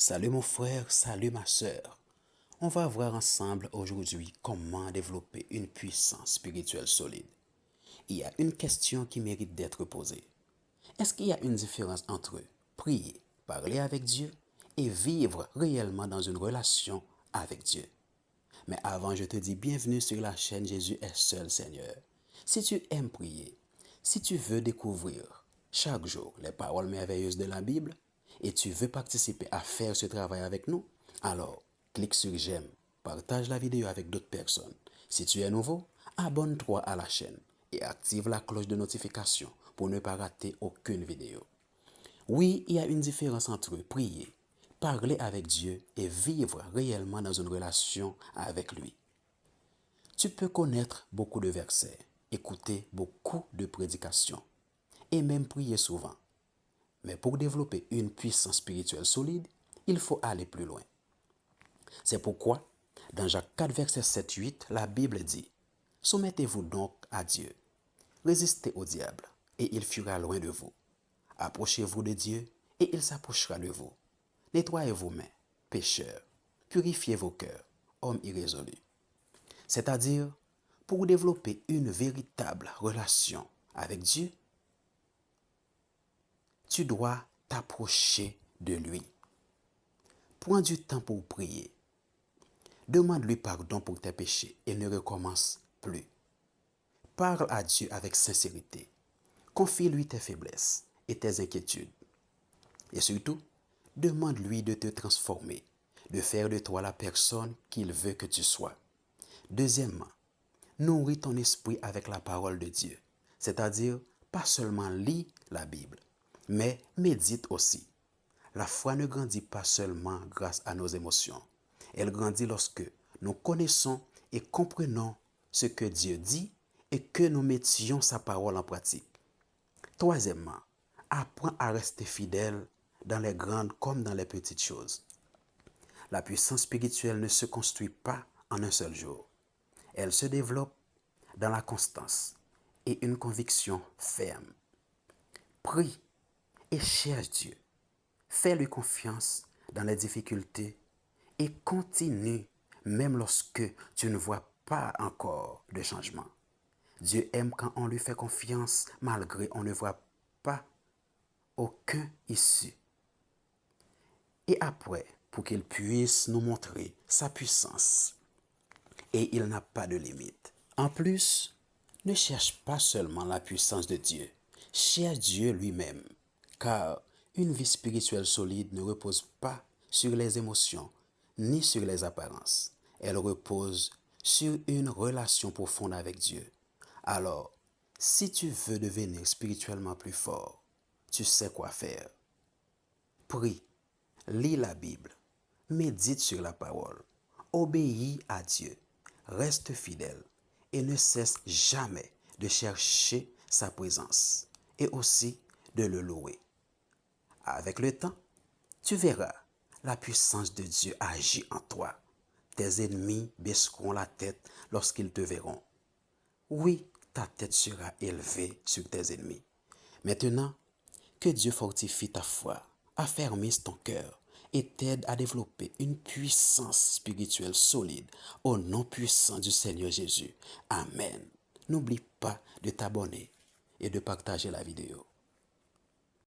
Salut mon frère, salut ma sœur. On va voir ensemble aujourd'hui comment développer une puissance spirituelle solide. Il y a une question qui mérite d'être posée. Est-ce qu'il y a une différence entre prier, parler avec Dieu et vivre réellement dans une relation avec Dieu? Mais avant, je te dis bienvenue sur la chaîne Jésus est seul Seigneur. Si tu aimes prier, si tu veux découvrir chaque jour les paroles merveilleuses de la Bible et tu veux participer à faire ce travail avec nous, alors clique sur j'aime, partage la vidéo avec d'autres personnes. Si tu es nouveau, abonne-toi à la chaîne et active la cloche de notification pour ne pas rater aucune vidéo. Oui, il y a une différence entre prier, parler avec Dieu et vivre réellement dans une relation avec lui. Tu peux connaître beaucoup de versets, écouter beaucoup de prédications et même prier souvent. Mais pour développer une puissance spirituelle solide, il faut aller plus loin. C'est pourquoi, dans Jacques 4, verset 7-8, la Bible dit « Soumettez-vous donc à Dieu, résistez au diable, et il fuira loin de vous. Approchez-vous de Dieu, et il s'approchera de vous. Nettoyez vos mains, pécheurs, purifiez vos cœurs, hommes irrésolus. » C'est-à-dire, pour développer une véritable relation avec Dieu, tu dois t'approcher de lui. Prends du temps pour prier. Demande-lui pardon pour tes péchés et ne recommence plus. Parle à Dieu avec sincérité. Confie-lui tes faiblesses et tes inquiétudes. Et surtout, demande-lui de te transformer, de faire de toi la personne qu'il veut que tu sois. Deuxièmement, nourris ton esprit avec la parole de Dieu, c'est-à-dire pas seulement lis la Bible, mais médite aussi. La foi ne grandit pas seulement grâce à nos émotions. Elle grandit lorsque nous connaissons et comprenons ce que Dieu dit et que nous mettions sa parole en pratique. Troisièmement, apprends à rester fidèle dans les grandes comme dans les petites choses. La puissance spirituelle ne se construit pas en un seul jour. Elle se développe dans la constance et une conviction ferme. Prie et cherche Dieu. Fais-lui confiance dans les difficultés et continue même lorsque tu ne vois pas encore de changement. Dieu aime quand on lui fait confiance malgré on ne voit pas aucun issue. Et après, pour qu'il puisse nous montrer sa puissance. Et il n'a pas de limite. En plus, ne cherche pas seulement la puissance de Dieu, cherche Dieu lui-même, car une vie spirituelle solide ne repose pas sur les émotions ni sur les apparences. Elle repose sur une relation profonde avec Dieu. Alors, si tu veux devenir spirituellement plus fort, tu sais quoi faire. Prie, lis la Bible, médite sur la parole, obéis à Dieu, reste fidèle et ne cesse jamais de chercher sa présence et aussi de le louer. Avec le temps, tu verras la puissance de Dieu agir en toi. Tes ennemis baisseront la tête lorsqu'ils te verront. Oui, ta tête sera élevée sur tes ennemis. Maintenant, que Dieu fortifie ta foi, affermisse ton cœur et t'aide à développer une puissance spirituelle solide au nom puissant du Seigneur Jésus. Amen. N'oublie pas de t'abonner et de partager la vidéo.